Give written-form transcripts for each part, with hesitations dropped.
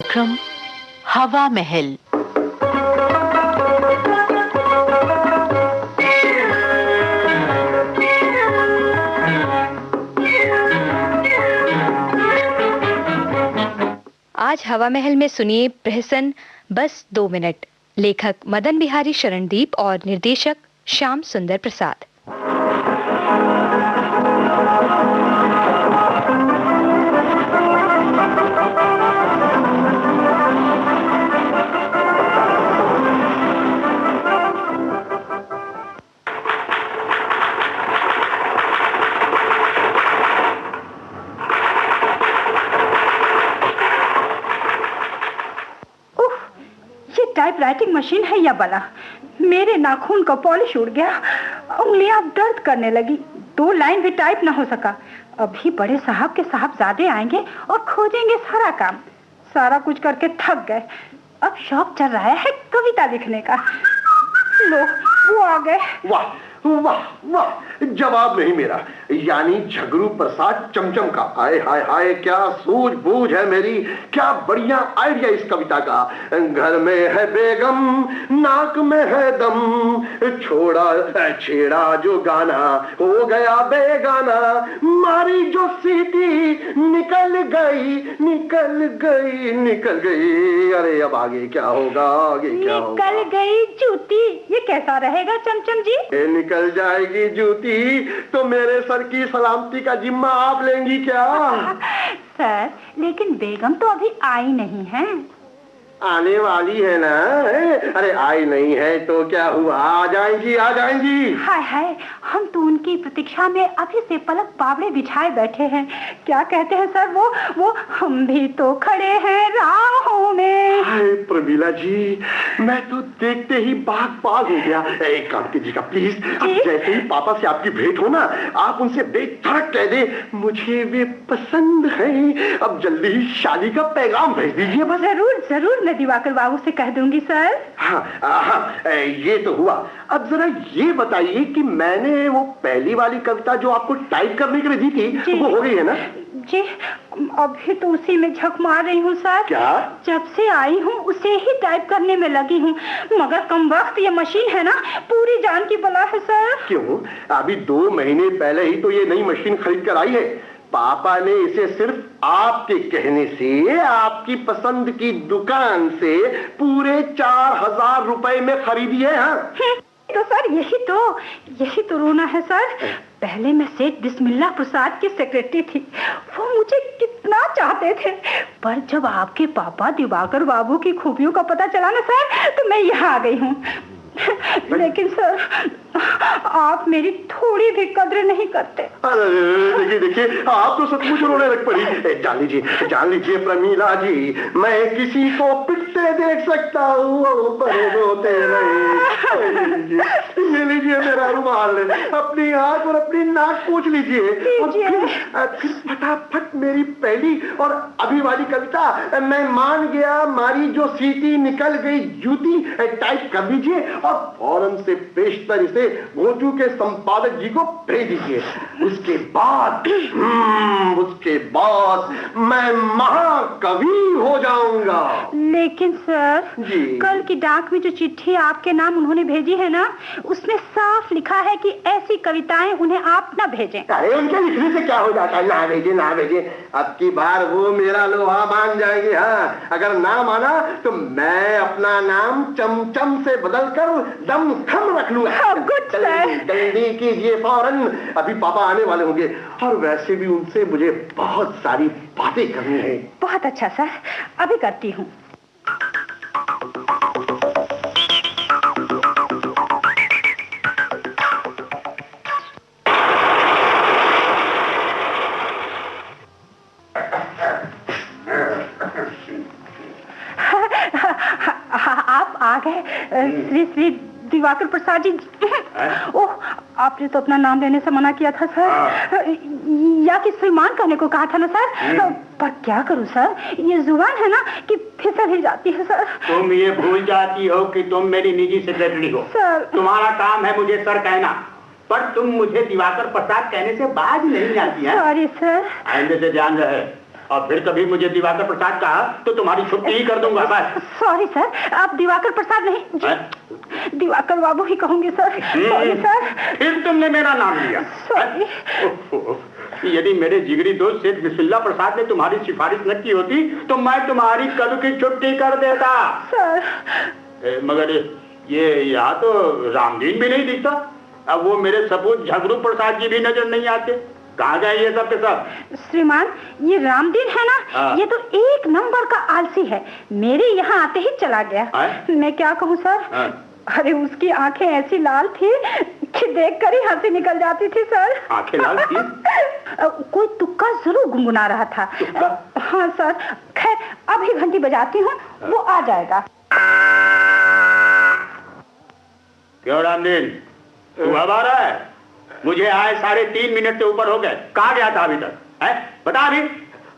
कार्यक्रम हवा महल। आज हवा महल में सुनिए प्रहसन बस 2 मिनट। लेखक मदन बिहारी शरणदीप और निर्देशक श्याम सुंदर प्रसाद। टाइपराइटिंग मशीन है या बला। मेरे नाखून का पॉलिश उड़ गया, उंगलियां दर्द करने लगी, 2 लाइन भी टाइप ना हो सका। अभी बड़े साहब के साहबजादे आएंगे और खोजेंगे सारा काम। सारा कुछ करके थक गए, अब शौक चल रहा है कविता लिखने का। लो वो आ गए। वाह वाह वाह, जवाब नहीं मेरा, यानी झगरू प्रसाद चमचम का। हाय हाय हाय, क्या सूझबूझ है मेरी, क्या बढ़िया आइडिया इस कविता का। घर में है बेगम, नाक में है दम, छोड़ा छेड़ा जो गाना हो गया बेगाना, मारी जो सीटी निकल गई निकल गई निकल गई। अरे अब आगे क्या होगा, आगे क्या होगा। निकल गई जूती, ये कैसा रहेगा चमचम जी? निकल जाएगी जूती तो मेरे सर की सलामती का जिम्मा आप लेंगी क्या? सर, लेकिन बेगम तो अभी आई नहीं है। आने वाली है ना। अरे आई नहीं है तो क्या हुआ, आ जाएंगी आ जाएंगी। हाय हाय, हम तो उनकी प्रतीक्षा में अभी से पलक पावड़े बिछाए बैठे हैं। क्या कहते हैं सर वो हम भी तो खड़े हैं राहों में। हाय प्रमीला जी, मैं तो देखते ही बाग बाग हो गया। एक काम कीजिएगा प्लीज, अब जैसे ही पापा से आपकी भेंट हो ना, आप उनसे बेधड़क कह दे मुझे वे पसंद है। अब जल्दी ही शादी का पैगाम भेज दीजिए बस। जरूर जरूर, मैं दिवाकर बाबू से कह दूंगी सर। हाँ, ये तो हुआ। अब जरा ये बताइए कि मैंने वो पहली वाली कविता जो आपको टाइप करने के लिए दी थी, वो हो गई है ना? जी, अभी तो उसी में झक मार रही हूँ सर। क्या? जब से आई हूँ उसे ही टाइप करने में लगी हूँ, मगर कम वक्त ये मशीन है ना, पूरी जान की बला है सर। क्यों? अभी 2 महीने पहले ही तो ये नई मशीन खरीद कर आई है। पापा ने इसे सिर्फ आपके कहने से, आपकी पसंद की दुकान से पूरे 4000 रुपए में खरीदी है। हाँ तो सर यही तो रोना है सर। पहले मैं सेठ बिस्मिल्लाह प्रसाद की सेक्रेटरी थी, वो मुझे कितना चाहते थे, पर जब आपके पापा दिवाकर बाबू की खूबियों का पता चला ना सर, तो मैं यहाँ आ गई हूँ। लेकिन सर, आप मेरी थोड़ी भी कद्र नहीं करते। देखिए देखिए, आप तो सचमुच रोने लग पड़ी। जान लीजिए प्रमीला जी, मैं किसी को पिटते देख सकता हूँ पर रोते नहीं। ये लीजिए मेरा रुमाल, अपनी आंख और अपनी नाक पोंछ लीजिए। फिर फटाफट मेरी पहली और अभी वाली कविता मैं मान गया मारी जो सीटी निकल गई जूती टाइप कर दीजिए और फौरन से पेशतर इसे भोजू के संपादक जी को भेज दीजिए। उसके बाद मैं महाकवि हो जाऊंगा। लेकिन सर जी, कल की डाक में जो चिट्ठी आपके नाम उन्होंने भेजी है ना, उसमें साफ लिखा है कि ऐसी कविताएं उन्हें आप न भेजें। अरे उनके लिखने से क्या हो जाता है, ना भेजे। अब की बार वो मेरा लोहा मान जाएंगे। हाँ, अगर ना माना तो मैं अपना नाम चमचम से बदलकर दमखम रख लूंगा। जल्दी कीजिए फौरन, अभी पापा आने वाले होंगे और वैसे भी उनसे मुझे बहुत सारी बातें करनी है। बहुत अच्छा सर, अभी करती हूँ। आप आ गए श्री दिवाकर प्रसाद जी। ओह, आपने तो अपना नाम लेने से मना किया था सर, या कि श्रीमान कहने को कहा था ना सर। पर क्या करूं सर, ये जुबान है ना कि फिसल ही जाती है सर। तुम ये भूल जाती हो कि तुम मेरी निजी सेक्रेटरी हो सर। तुम्हारा काम है मुझे सर कहना, पर तुम मुझे दिवाकर प्रसाद कहने से बाज नहीं जाती है। Sorry sir. आइंदे से ध्यान रहे। और फिर कभी मुझे दिवाकर प्रसाद कहा तो तुम्हारी छुट्टी ही कर दूंगा बस। सॉरी सर, आप दिवाकर प्रसाद नहीं जी, दिवाकर बाबू ही कहूंगी सर। Sorry sir. फिर तुमने मेरा नाम लिया। यदि मेरे जिगरी दोस्त सेठ बिस्मिल्लाह प्रसाद ने तुम्हारी सिफारिश न की होती तो मैं तुम्हारी कल की छुट्टी कर देता सर। मगर ये यहाँ तो रामदीन भी नहीं दिखता। अब वो मेरे सपूत झगरू प्रसाद जी भी नजर नहीं आते। कहाँ गए ये सब के सब? श्रीमान, ये रामदीन है ना, ये तो एक नंबर का आलसी है। मेरे यहाँ आते ही चला गया। मैं क्या कहूँ सर, अरे उसकी आंखें ऐसी लाल थी कि देखकर ही हंसी निकल जाती थी सर। आंखें लाल थी? कोई तुक्का जरूर गुनगुना रहा था। हाँ सर, खैर अभी घंटी बजाती हूँ, वो आ जाएगा। क्यों रामदीन, तू अब आ रहा है? मुझे आए 3.5 मिनट से ऊपर हो गए। कहाँ गया था अभी तक? है बता अभी।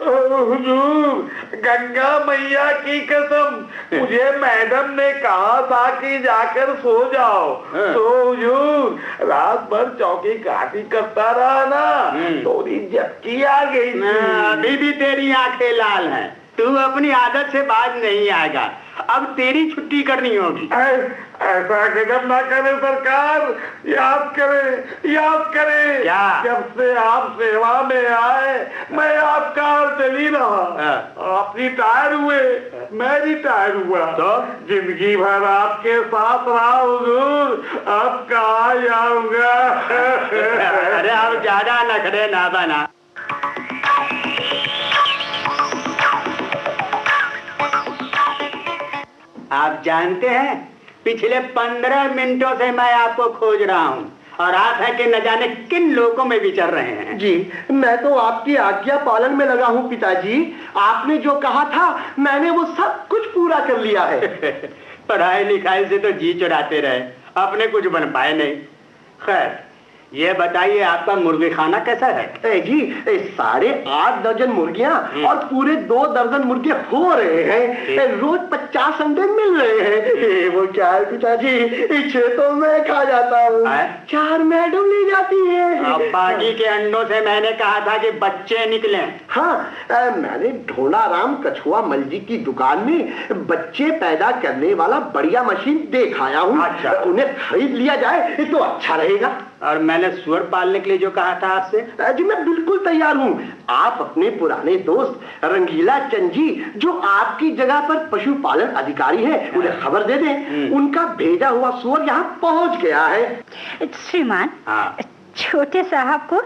हुजूर, गंगा मैया की कसम, मुझे मैडम ने कहा था कि जाकर सो जाओ। तो हुजूर रात भर चौकी काटी करता रहा ना, थोड़ी झपकी आ गई। अभी भी तेरी आंखें लाल हैं। तू अपनी आदत से बाज नहीं आएगा। अब तेरी छुट्टी करनी होगी। ऐसा कदम ना करे सरकार। याद करे क्या? जब से आप सेवा में आए मैं आपका चली रहा। आप रिटायर हुए, मैं रिटायर हुआ तो जिंदगी भर आपके साथ रहा हुजूर, अब कहाँ जाऊंगा। अरे अब ज्यादा नखरे ना बना। आप जानते हैं पिछले 15 मिनटों से मैं आपको खोज रहा हूँ और आप है कि न जाने किन लोगों में विचर रहे हैं। जी, मैं तो आपकी आज्ञा पालन में लगा हूँ पिताजी। आपने जो कहा था मैंने वो सब कुछ पूरा कर लिया है। पढ़ाई लिखाई से तो जी चुराते रहे, अपने कुछ बन पाए नहीं। खैर ये बताइए आपका मुर्गी खाना कैसा है? जी 8.5 दर्जन मुर्गियां और पूरे 2 दर्जन मुर्गे हो रहे हैं। रोज 50 अंडे मिल रहे हैं। वो क्या है पिताजी, 6 तो मैं खा जाता हूँ, 4 मैडम ले जाती है। अब बाकी के अंडों से मैंने कहा था कि बच्चे निकले। हाँ, मैंने ढोलाराम कछुआ मलजी की दुकान में बच्चे पैदा करने वाला बढ़िया मशीन देख आया हूँ। अच्छा। उन्हें खरीद लिया जाए तो अच्छा रहेगा। और मैंने सुअर पालने के लिए जो कहा था आपसे? जी मैं बिल्कुल तैयार हूँ। आप अपने पुराने दोस्त रंगीला चंद जी जो आपकी जगह पर पशुपालन अधिकारी है, उन्हें खबर दे दें। उनका भेजा हुआ सुअर यहाँ पहुँच गया है। श्रीमान, छोटे साहब को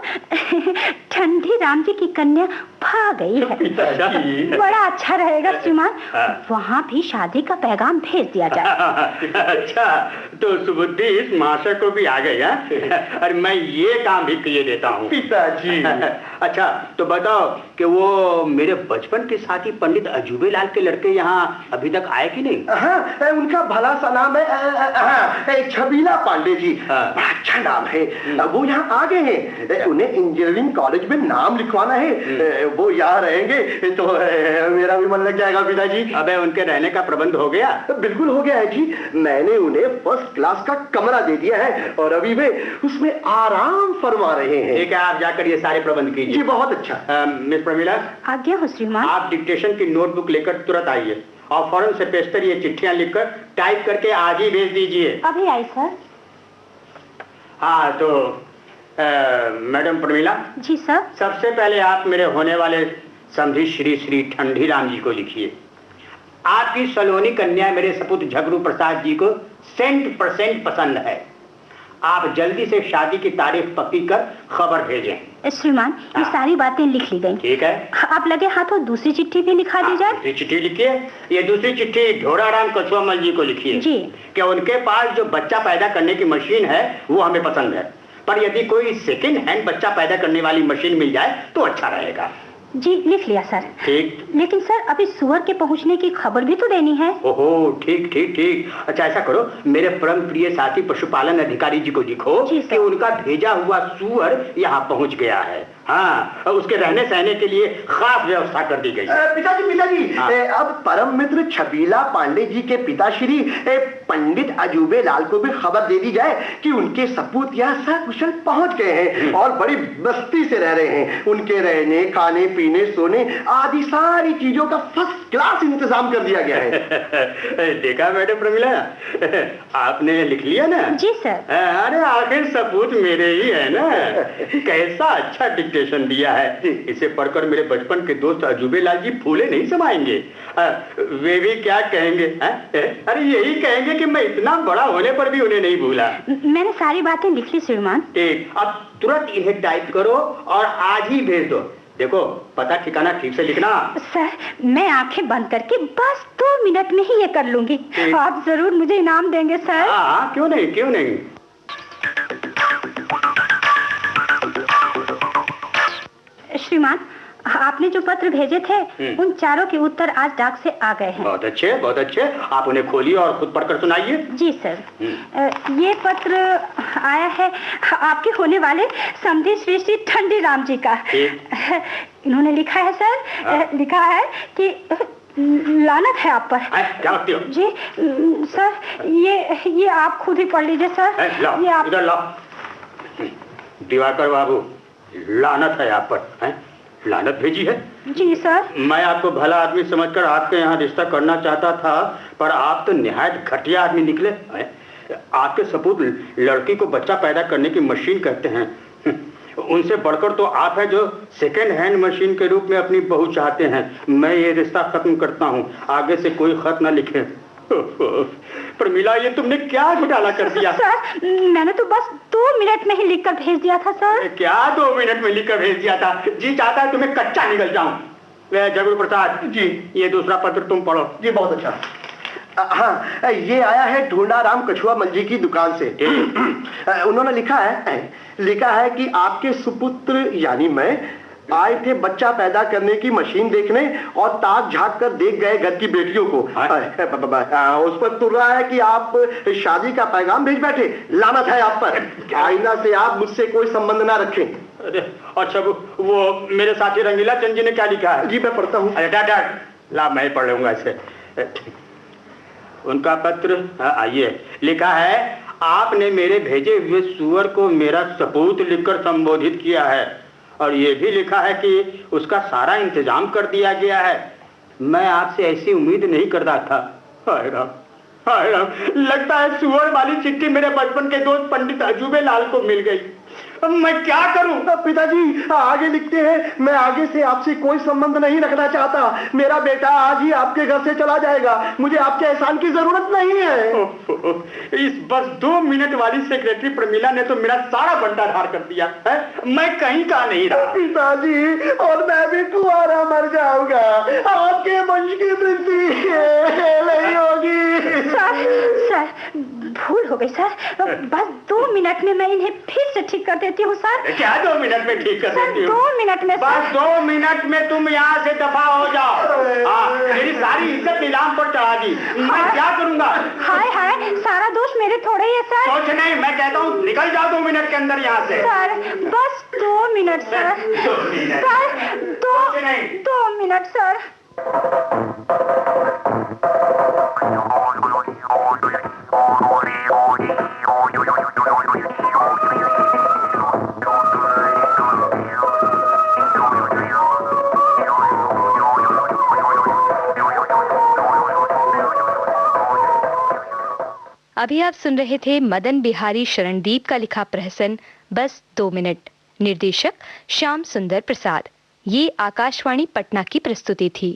ठंडी राम जी की कन्या भा गई है। बड़ा अच्छा रहेगा श्रीमान, वहाँ भी शादी का पैगाम भेज दिया जाए। अच्छा, तो सुबुद्धि इस माशा को भी आ गई है और मैं ये काम भी किए देता हूँ पिताजी। अच्छा तो बताओ कि वो मेरे बचपन के साथी पंडित अजूबे लाल के लड़के यहाँ अभी तक आए कि नहीं? हाँ, उनका भला सा नाम है छबीला पांडे जी। बड़ा अच्छा नाम है। वो यहाँ आ गए हैं। उन्हें इंजीनियरिंग कॉलेज में नाम लिखवाना है। वो यहाँ रहेंगे तो मेरा भी मन लग जाएगा पिताजी। अबे उनके रहने का प्रबंध हो गया? बिल्कुल हो गया है जी। मैंने उन्हें फर्स्ट क्लास का कमरा दे दिया है और अभी वे उसमें आराम फरमा रहे हैं। ठीक है, आप जाकर ये सारे प्रबंध कीजिए। जी बहुत अच्छा। मिस प्रमीला, आज्ञा हो श्रीमान। आप डिक्टेशन की नोटबुक लेकर तुरंत आइए और फौरन से पेश ये चिट्ठियां लिखकर टाइप करके आज ही भेज दीजिए। अभी आई सर। हाँ तो मैडम प्रमीला जी सर। सबसे पहले आप मेरे होने वाले समधी श्री श्री ठंडीराम जी को लिखिए। आपकी सलोनी कन्या मेरे सपूत झगरू प्रसाद जी को 100% पसंद है। आप जल्दी से शादी की तारीख पक्की कर खबर भेजें। श्रीमान, ये सारी बातें लिख ली गई। ठीक है, आप लगे हाथों दूसरी चिट्ठी भी लिखा दी जाए। दूसरी चिट्ठी लिखिए। ये दूसरी चिट्ठी ढोराराम कछुआ मल जी को लिखिए जी कि उनके पास जो बच्चा पैदा करने की मशीन है वो हमें पसंद है, पर यदि कोई सेकेंड हैंड बच्चा पैदा करने वाली मशीन मिल जाए तो अच्छा रहेगा। जी लिख लिया सर। ठीक, लेकिन सर अभी सुअर के पहुंचने की खबर भी तो देनी है। ओहो ठीक ठीक ठीक। अच्छा ऐसा करो, मेरे परम प्रिय साथी पशुपालन अधिकारी जी को लिखो कि उनका भेजा हुआ सुअर यहाँ पहुंच गया है। हाँ, उसके रहने सहने के लिए खास व्यवस्था कर दी गई। पिताजी हाँ। अब परम मित्र छबीला पांडे जी के पिताश्री पंडित अजूबे लाल को भी खबर दे दी जाए कि उनके सपूत यहाँ सकुशल पहुंच गए हैं और बड़ी मस्ती से रह रहे हैं। उनके रहने, खाने, पीने, सोने आदि सारी चीजों का फर्स्ट क्लास इंतजाम कर दिया गया है। देखा मैडम प्रमिला, आपने लिख लिया ना? जी सर। अरे आखिर सपूत मेरे ही है ना। कैसा अच्छा डिक्टेशन दिया है। इसे पढ़कर मेरे बचपन के दोस्त अजूबे लाल जी फूले नहीं समाएंगे। वे भी क्या कहेंगे? अरे यही कहेंगे कि मैं इतना बड़ा होने पर भी उन्हें नहीं भूला। मैंने सारी बातें लिख ली श्रीमान। ठीक, अब तुरंत इन्हें टाइप करो और आज ही भेज दो। देखो, पता ठिकाना ठीक से लिखना। सर, मैं आंखें बंद करके बस 2 मिनट में ही ये कर लूंगी। आप जरूर मुझे इनाम देंगे सर। हाँ, क्यों नहीं, क्यों नहीं। श्रीमान, आपने जो पत्र भेजे थे उन चारों के उत्तर आज डाक से आ गए हैं। बहुत अच्छे, बहुत अच्छे। आप उन्हें खोलिए और खुद पढ़कर सुनाइए। जी सर। ये पत्र आया है आपके होने वाले समधी श्री श्री ठंडी राम जी का। इन्होंने लिखा है सर, लिखा है कि लानत है आप पर। क्या लगती हो? जी सर, ये आप खुद ही पढ़ लीजिए सर। लाओ, ये आप इधर लाओ। दिवाकर बाबू, लानत है आप पर। लानत भेजी है? जी सर। मैं आपको भला आदमी समझकर आपके यहाँ रिश्ता करना चाहता था, पर आप तो निहायत घटिया आदमी निकले। आपके सपूत लड़की को बच्चा पैदा करने की मशीन कहते हैं। उनसे बढ़कर तो आप है जो सेकेंड हैंड मशीन के रूप में अपनी बहू चाहते हैं। मैं ये रिश्ता खत्म करता हूँ, आगे से कोई खत न लिखे। प्रमिला, ये तुमने क्या घोटाला कर दिया? सर, मैंने तो बस 2 मिनट में ही लिखकर भेज दिया था सर। क्या 2 मिनट में लिखकर भेज दिया था? जी चाहता है तुम्हें कच्चा निकल जाऊं। जगरू प्रसाद जी, ये दूसरा पत्र तुम पढ़ो। जी बहुत अच्छा। हाँ, ये आया है ढूंढा राम कछुआ मल जी की दुकान से। उन्होंने लिखा है कि आपके सुपुत्र यानी मैं आए थे बच्चा पैदा करने की मशीन देखने और ताक झांक कर देख गए घर की बेटियों को। उस पर तुर रहा है कि आप शादी का पैगाम भेज बैठे। लानत है आप पर। आईना से आप मुझसे कोई संबंध ना रखें। अरे अच्छा, वो मेरे साथी रंगीला चंद जी ने क्या लिखा है? जी मैं पढ़ता हूँ। ला, मैं पढ़ लूंगा इसे। उनका पत्र आइए। लिखा है, आपने मेरे भेजे हुए सुअर को मेरा सपूत लिखकर संबोधित किया है और ये भी लिखा है कि उसका सारा इंतजाम कर दिया गया है। मैं आपसे ऐसी उम्मीद नहीं करता था। हाय राम, हाय राम, लगता है सुअर वाली चिट्ठी मेरे बचपन के दोस्त पंडित अजूबे लाल को मिल गई। अब मैं क्या करूं? पिताजी आगे लिखते हैं, मैं आगे से आपसे कोई संबंध नहीं रखना चाहता। मेरा बेटा आज ही आपके घर से चला जाएगा। मुझे आपके एहसान की जरूरत नहीं है। इस बस 2 मिनट वाली सेक्रेटरी प्रमिला ने तो मेरा सारा बंटाधार कर दिया है। मैं कहीं का नहीं रहा। पिताजी, और मैं भी कुंवारा मर जाऊंगा। आपके वंश की वृद्धि नहीं होगी। सर, भूल हो गई सर। बस 2 मिनट में मैं इन्हें फिर से ठीक कर देती हूँ सर। क्या 2 मिनट में ठीक कर देती हूँ? 2 मिनट में बस 2 मिनट में तुम यहाँ से दफा हो जाओ। मेरी सारी इज्जत नीलाम पर चढ़ा दी। मैं क्या करूँगा? हाय हाय, सारा दोष मेरे थोड़े ही है सर। सोच नहीं, मैं कहता हूँ निकल जाओ 2 मिनट के अंदर यहाँ से। सर, बस 2 minute sir. 2 minute sir, 2 minute sir. अभी आप सुन रहे थे मदन बिहारी शरणदीप का लिखा प्रहसन बस 2 मिनट। निर्देशक श्याम सुंदर प्रसाद। ये आकाशवाणी पटना की प्रस्तुति थी।